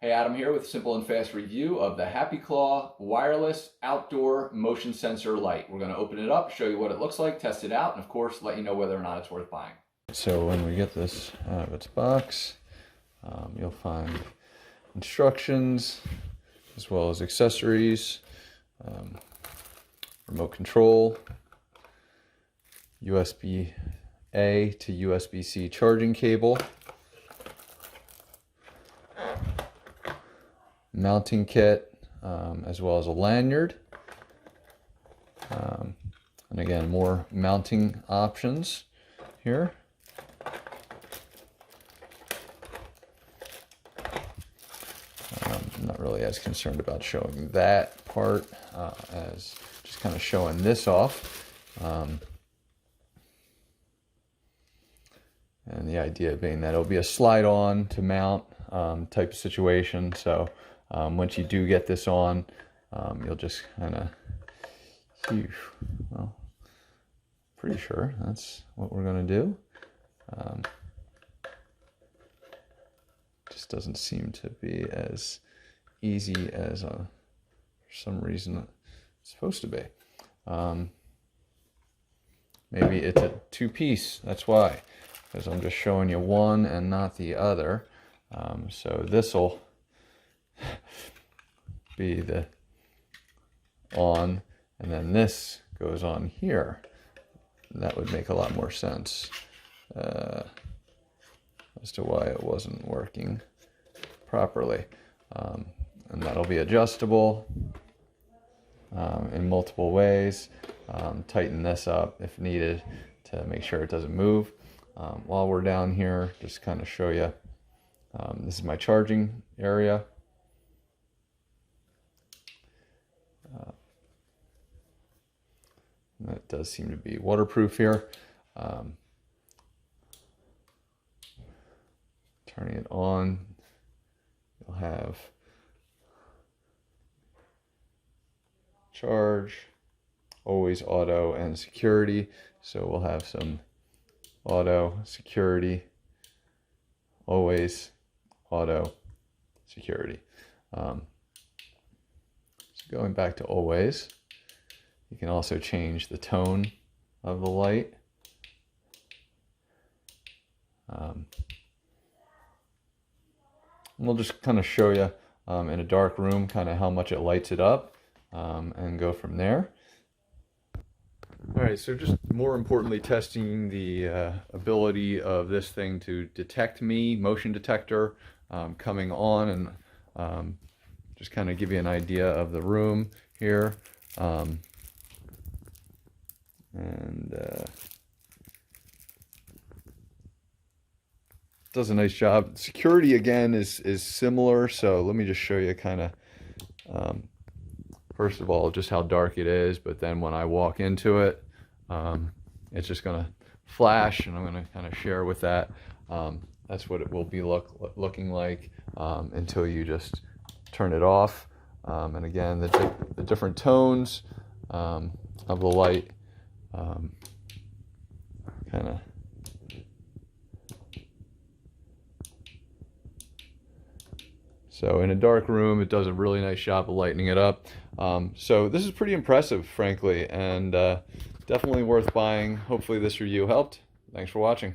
Hey, Adam here with a simple and fast review of the HapyClaw wireless outdoor motion sensor light. We're going to open it up, show you what it looks like, test it out, and of course let you know whether or not it's worth buying. So when we get this out of its box, you'll find instructions as well as accessories, remote control, USB-A to USB-C charging cable, mounting kit, as well as a lanyard, and again more mounting options here. I'm not really as concerned about showing that part as just kind of showing this off, and the idea being that it'll be a slide on to mount type of situation. So once you do get this on, you'll just kind of, well, pretty sure that's what we're going to do. Just doesn't seem to be as easy as for some reason it's supposed to be. Maybe it's a two-piece, that's why, because I'm just showing you one and not the other. So this will be the on, and then this goes on here. That would make a lot more sense as to why it wasn't working properly. And that'll be adjustable in multiple ways. Tighten this up if needed to make sure it doesn't move. While we're down here, just kind of show you, this is my charging area. That does seem to be waterproof here. Turning it on, you'll have charge, always auto, and security. So we'll have some auto, security, always, auto, security. So going back to always, you can also change the tone of the light. We'll just kind of show you in a dark room kind of how much it lights it up, and go from there. All right, so just more importantly, testing the ability of this thing to detect me, motion detector, coming on, and just kind of give you an idea of the room here. Does a nice job. Security again is similar, so let me just show you kind of first of all just how dark it is, but then when I walk into it, it's just going to flash, and I'm going to kind of share with that. That's what it will be looking like until you just turn it off. And again, the different tones of the light kind of so in a dark room, it does a really nice job of lightening it up. So this is pretty impressive, frankly, and definitely worth buying. Hopefully this review helped. Thanks for watching.